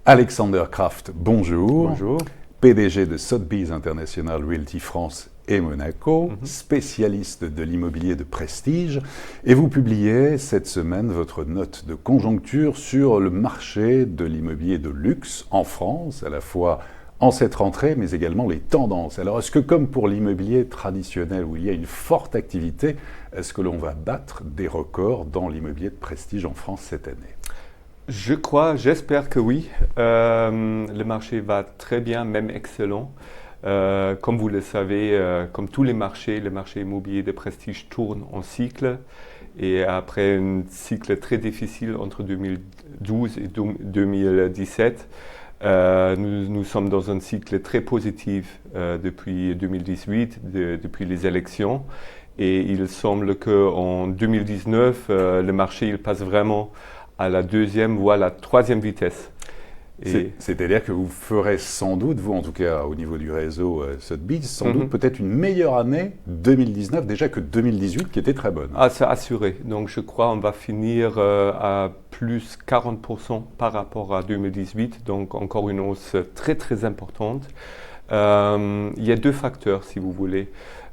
Alexander Kraft, bonjour. Bonjour. PDG de Sotheby's International Realty France et Monaco, spécialiste de l'immobilier de prestige. Et vous publiez cette semaine votre note de conjoncture sur le marché de l'immobilier de luxe en France, à la fois en cette rentrée, mais également les tendances. Alors, est-ce que comme pour l'immobilier traditionnel où il y a une forte activité, est-ce que l'on va battre des records dans l'immobilier de prestige en France cette année ? J'espère que oui. Le marché va très bien, même excellent. Comme vous le savez, comme tous les marchés, le marché immobilier de prestige tourne en cycle. Et après un cycle très difficile entre 2012 et 2017, nous sommes dans un cycle très positif depuis 2018, depuis les élections. Et il semble qu'en 2019, le marché il passe vraiment à la deuxième, voire la troisième vitesse. C'est-à-dire que vous ferez sans doute, vous en tout cas au niveau du réseau Sotheby's, sans doute peut-être une meilleure année 2019 déjà que 2018 qui était très bonne. Ah, c'est assuré. Donc je crois qu'on va finir à plus 40% par rapport à 2018. Donc encore une hausse très très importante. Il y a deux facteurs si vous voulez.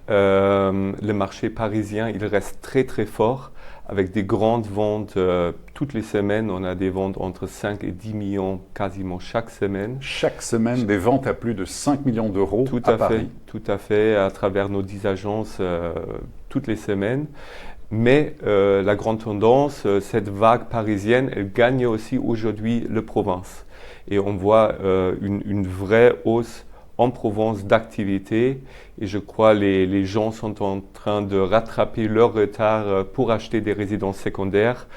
Le marché parisien, il reste très très fort. Avec des grandes ventes toutes les semaines, on a des ventes entre 5 et 10 millions quasiment chaque semaine. Chaque semaine, des ventes à plus de 5 millions d'euros à Paris. Tout à fait, à travers nos 10 agences toutes les semaines. Mais la grande tendance, cette vague parisienne, elle gagne aussi aujourd'hui le Provence. Et on voit une vraie hausse en Provence d'activité et je crois les gens sont en train de rattraper leur retard pour acheter des résidences secondaires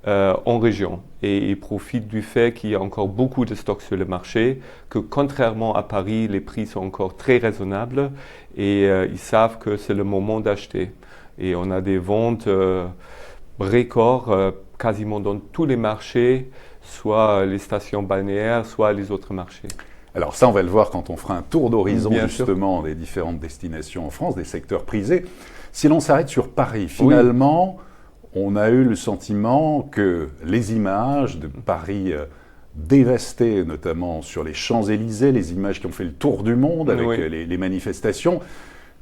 en région et ils profitent du fait qu'il y a encore beaucoup de stocks sur le marché, que contrairement à Paris, les prix sont encore très raisonnables et ils savent que c'est le moment d'acheter. Et on a des ventes records quasiment dans tous les marchés, soit les stations balnéaires, soit les autres marchés. Alors ça, on va le voir quand on fera un tour d'horizon Bien justement des différentes destinations en France, des secteurs prisés. Si l'on s'arrête sur Paris, finalement, on a eu le sentiment que les images de Paris dévastées, notamment sur les Champs-Élysées, les images qui ont fait le tour du monde avec les manifestations,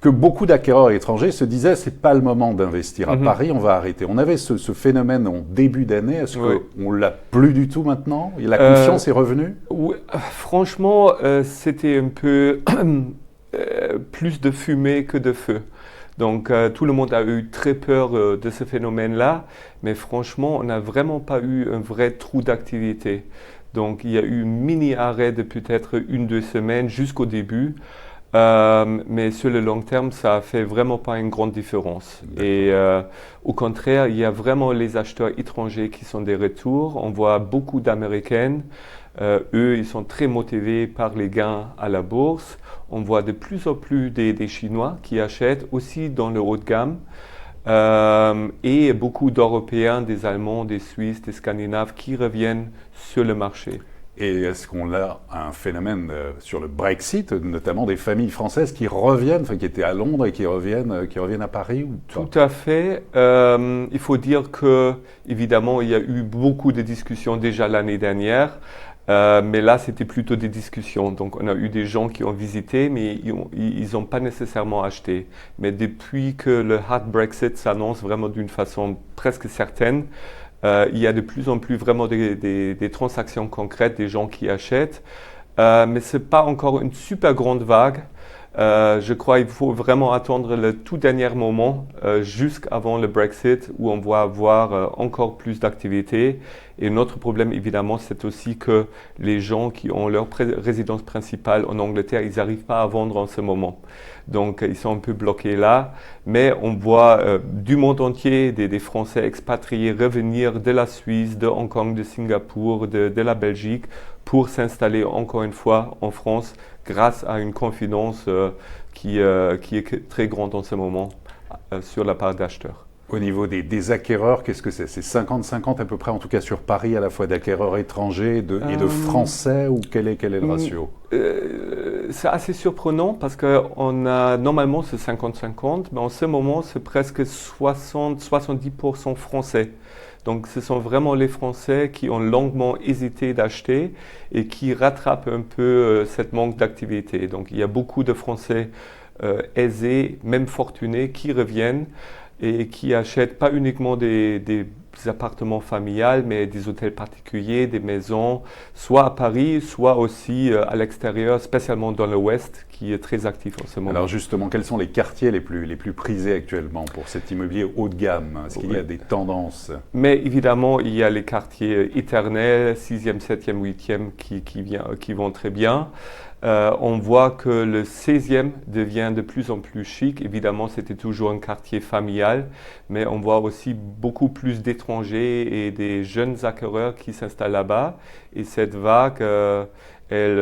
que beaucoup d'acquéreurs étrangers se disaient c'est pas le moment d'investir à Paris, on va arrêter. On avait ce phénomène en début d'année, est-ce qu'on l'a plus du tout maintenant ? La confiance est revenue ? Oui, franchement, c'était un peu plus de fumée que de feu. Donc tout le monde a eu très peur de ce phénomène-là, mais franchement, on n'a vraiment pas eu un vrai trou d'activité. Donc il y a eu un mini arrêt de peut-être 1-2 semaines jusqu'au début. Mais sur le long terme, ça a fait vraiment pas une grande différence. Et au contraire, il y a vraiment les acheteurs étrangers qui sont des retours. On voit beaucoup d'Américaines. Eux, ils sont très motivés par les gains à la bourse. On voit de plus en plus des Chinois qui achètent aussi dans le haut de gamme. Et beaucoup d'Européens, des Allemands, des Suisses, des Scandinaves qui reviennent sur le marché. Et est-ce qu'on a un phénomène sur le Brexit, notamment des familles françaises qui reviennent, qui étaient à Londres et qui reviennent à Paris ou pas ? Tout à fait. Il faut dire que, évidemment, il y a eu beaucoup de discussions déjà l'année dernière, mais là, c'était plutôt des discussions. Donc, on a eu des gens qui ont visité, mais ils n'ont pas nécessairement acheté. Mais depuis que le hard Brexit s'annonce vraiment d'une façon presque certaine, il y a de plus en plus vraiment des transactions concrètes, des gens qui achètent, mais ce n'est pas encore une super grande vague. Je crois qu'il faut vraiment attendre le tout dernier moment, jusqu'avant le Brexit, où on va avoir encore plus d'activité. Et notre problème, évidemment, c'est aussi que les gens qui ont leur résidence principale en Angleterre, ils n'arrivent pas à vendre en ce moment. Donc, ils sont un peu bloqués là. Mais on voit du monde entier des Français expatriés revenir de la Suisse, de Hong Kong, de Singapour, de la Belgique, pour s'installer encore une fois en France grâce à une confidence qui est très grande en ce moment sur la part d'acheteurs. Au niveau des acquéreurs, qu'est-ce que c'est ? C'est 50-50 à peu près, en tout cas sur Paris, à la fois d'acquéreurs étrangers et de Français, ou quel est le ratio ? C'est assez surprenant parce qu'on a normalement ce 50-50, mais en ce moment c'est presque 60-70% français. Donc ce sont vraiment les Français qui ont longuement hésité d'acheter et qui rattrapent un peu cette manque d'activité. Donc il y a beaucoup de Français aisés, même fortunés, qui reviennent et qui achètent pas uniquement des appartements familiales, mais des hôtels particuliers, des maisons, soit à Paris, soit aussi à l'extérieur, spécialement dans l'Ouest, qui est très actif en ce moment. Alors justement, quels sont les quartiers les plus prisés actuellement pour cet immobilier haut de gamme? Est-ce qu'il y a des tendances? Mais évidemment, il y a les quartiers éternels, 6e, 7e, 8e, qui vont très bien. On voit que le 16e devient de plus en plus chic. Évidemment, c'était toujours un quartier familial, mais on voit aussi beaucoup plus d'étrangers et des jeunes acquéreurs qui s'installent là-bas. Et cette vague, elle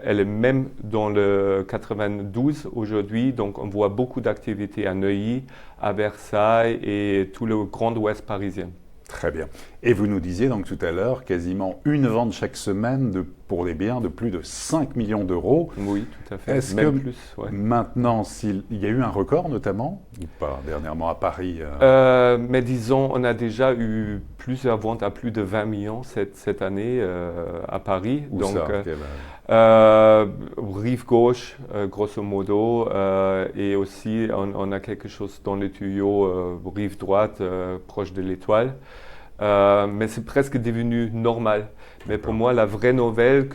est même dans le 92 aujourd'hui. Donc, on voit beaucoup d'activités à Neuilly, à Versailles et tout le Grand Ouest parisien. Très bien. Et vous nous disiez donc tout à l'heure quasiment une vente chaque semaine pour des biens de plus de 5 millions d'euros. Oui, tout à fait. Est-ce même que plus, ouais. maintenant, il y a eu un record notamment, ou pas, dernièrement à Paris Mais disons, on a déjà eu plusieurs ventes à plus de 20 millions cette année à Paris. Où donc, ça, rive gauche, grosso modo, et aussi on a quelque chose dans les tuyaux, rive droite, proche de l'Étoile. Mais c'est presque devenu normal. Mais pour moi, la vraie nouvelle,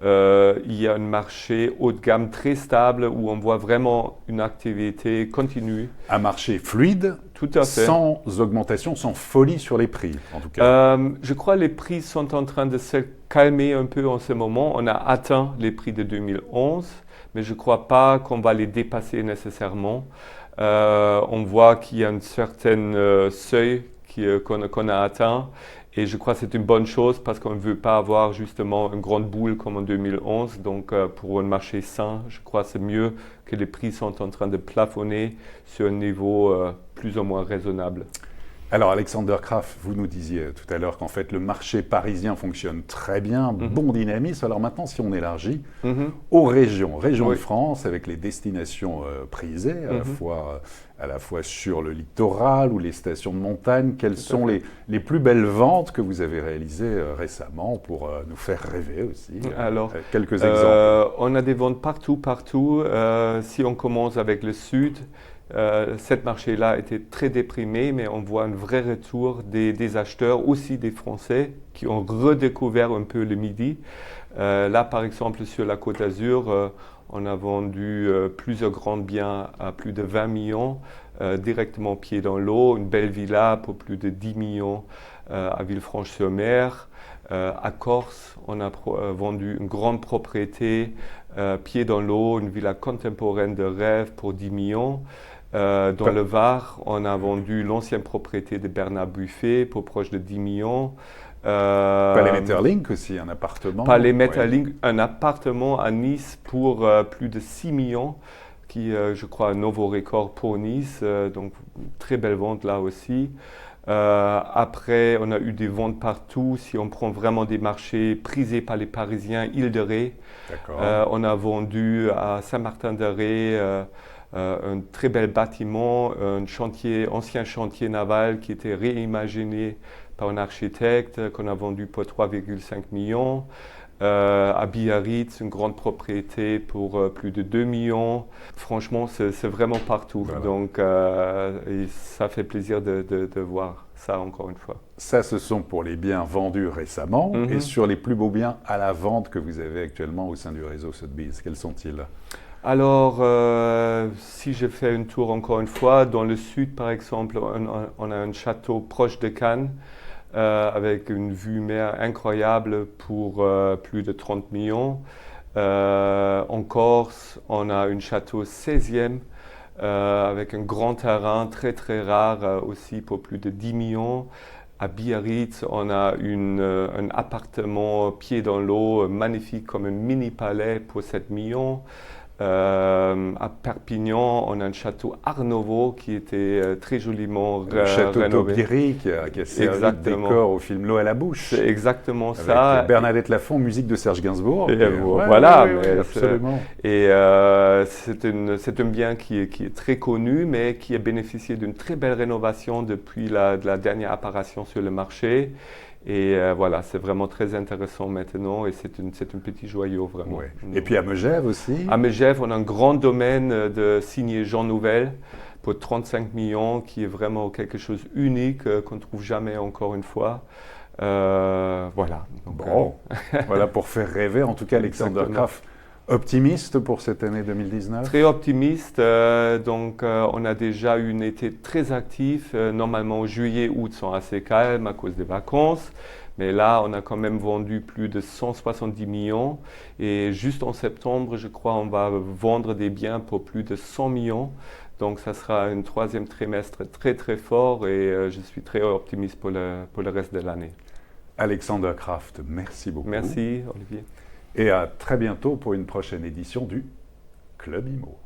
il y a un marché haut de gamme très stable où on voit vraiment une activité continue. Un marché fluide, tout à fait. Sans augmentation, sans folie sur les prix, en tout cas. Je crois que les prix sont en train de se calmer un peu en ce moment. On a atteint les prix de 2011, mais je ne crois pas qu'on va les dépasser nécessairement. On voit qu'il y a un certain seuil qu'on a atteint. Et je crois que c'est une bonne chose parce qu'on ne veut pas avoir justement une grande boule comme en 2011. Donc pour un marché sain, je crois que c'est mieux que les prix sont en train de plafonner sur un niveau plus ou moins raisonnable. Alors Alexander Krafft, vous nous disiez tout à l'heure qu'en fait le marché parisien fonctionne très bien, bon dynamisme. Alors maintenant, si on élargit aux régions de France, avec les destinations prisées, à la fois sur le littoral ou les stations de montagne, quelles sont les plus belles ventes que vous avez réalisées récemment pour nous faire rêver aussi? Alors, quelques exemples. On a des ventes partout. Si on commence avec le sud, cette marché-là était très déprimé, mais on voit un vrai retour des acheteurs, aussi des Français, qui ont redécouvert un peu le Midi. Là, par exemple, sur la Côte d'Azur, on a vendu plusieurs grands biens à plus de 20 millions, directement pied dans l'eau, une belle villa pour plus de 10 millions à Villefranche-sur-Mer. À Corse, on a vendu une grande propriété, pied dans l'eau, une villa contemporaine de rêve pour 10 millions. Dans le Var, on a vendu l'ancienne propriété de Bernard Buffet pour proche de 10 millions. Palais Metterlink aussi, un appartement. Palais Metterlink, un appartement à Nice pour plus de 6 millions, qui je crois un nouveau record pour Nice. Donc très belle vente là aussi. Après, on a eu des ventes partout. Si on prend vraiment des marchés prisés par les Parisiens, Île-de-Ré, on a vendu à Saint-Martin-de-Ré un très bel bâtiment, un ancien chantier naval qui était réimaginé par un architecte qu'on a vendu pour 3,5 millions. À Biarritz, une grande propriété pour plus de 2 millions. Franchement, c'est vraiment partout. Voilà. Donc, et ça fait plaisir de voir ça encore une fois. Ça, ce sont pour les biens vendus récemment. Et sur les plus beaux biens à la vente que vous avez actuellement au sein du réseau Sotheby's, quels sont-ils? Alors, si je fais une tour encore une fois, dans le sud par exemple, on a un château proche de Cannes avec une vue mer incroyable pour plus de 30 millions. En Corse, on a un château 16e avec un grand terrain très très rare aussi pour plus de 10 millions. À Biarritz, on a un appartement pied dans l'eau magnifique comme un mini palais pour 7 millions. À Perpignan, on a un château Art Nouveau qui était très joliment Le château rénové. d'Aubierry qui a servi de Exactement. décor au film L'eau à la bouche. C'est exactement Avec ça. Bernadette Lafont, musique de Serge Gainsbourg. Et Et, voilà, mais absolument. Et c'est un bien qui est très connu, mais qui a bénéficié d'une très belle rénovation depuis la dernière apparition sur le marché. Et voilà, c'est vraiment très intéressant maintenant et c'est un petit joyau vraiment. Ouais. Et puis à Megève aussi. À Megève, on a un grand domaine de signé Jean Nouvel pour 35 millions qui est vraiment quelque chose unique qu'on ne trouve jamais encore une fois. Voilà. Donc, Bon, voilà pour faire rêver. En tout cas, Alexander Exactement. Kraft, optimiste pour cette année 2019. Très optimiste. Donc, on a déjà eu un été très actif. Normalement, juillet, août sont assez calmes à cause des vacances. Mais là, on a quand même vendu plus de 170 millions. Et juste en septembre, je crois, on va vendre des biens pour plus de 100 millions. Donc, ça sera un troisième trimestre très, très fort. Et je suis très optimiste pour le reste de l'année. Alexander Kraft, merci beaucoup. Merci, Olivier. Et à très bientôt pour une prochaine édition du Club Imo.